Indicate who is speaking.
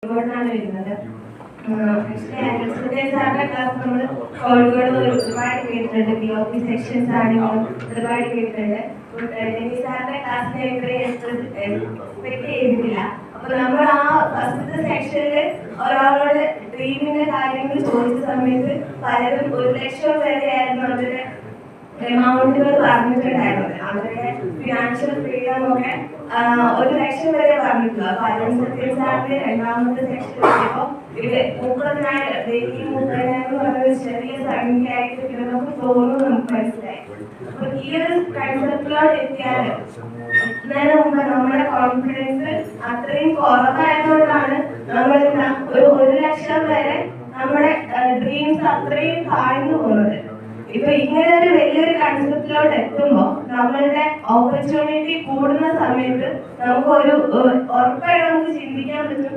Speaker 1: കോഴിക്കോടാണ് വരുന്നത്. സാറിന്റെ ക്ലാസ് നമ്മൾ കോഴിക്കോട് ഒരുപാട് കേട്ടിട്ടുണ്ട്. POP സെക്ഷൻസ് ആണെങ്കിലും ഒരുപാട് കേട്ടിട്ടുണ്ട്. സാറിന്റെ ക്ലാസ്സിനെ എക്സ്പെക്ട് ചെയ്തിട്ടില്ല. അപ്പൊ നമ്മൾ ആ ഫസ്റ്റത്തെ സെക്ഷനില് ഒരാളോട് ഡ്രീമിന്റെ കാര്യങ്ങൾ ചോദിച്ച സമയത്ത് പലരും 1 ലക്ഷം വരെയായിരുന്നു അവരുടെ എമൗണ്ടുകൾ പറഞ്ഞിട്ടുണ്ടായിരുന്നത്. അവരുടെ ഫിനാൻഷ്യൽ ഫ്രീഡം ഒക്കെ 1 ലക്ഷം വരെ പറഞ്ഞിട്ടുള്ളൂ. അപ്പൊ അതിനനുസരിച്ച് സാറിന്റെ രണ്ടാമത്തെ സെക്ഷൻ എത്തിയപ്പോ ഇത് 30,000 ഡെയിലി 30,000 പറഞ്ഞ ചെറിയ സംഖ്യയായിട്ട് നമുക്ക് തോന്നുന്നു. നമുക്ക് മനസ്സിലായി. അപ്പൊ ഈ ഒരു കൺസെപ്റ്റിലോട് എത്തിയാൽ നേരെ മുമ്പ് നമ്മുടെ കോൺഫിഡൻസ് അത്രയും കുറവായതുകൊണ്ടാണ് നമ്മൾ ഒരു 1 ലക്ഷം വരെ നമ്മുടെ ഡ്രീംസ് അത്രയും താഴ്ന്നു പോകുന്നത്. ഇപ്പൊ ഇങ്ങനെ ഒരു വലിയൊരു കൺസെപ്റ്റിലോട്ട് എത്തുമ്പോൾ നമ്മളുടെ ഓപ്പർച്യൂണിറ്റി കൂടുന്ന സമയത്ത് നമുക്ക് ഉറപ്പായിട്ട് നമുക്ക് ചിന്തിക്കാൻ പറ്റും.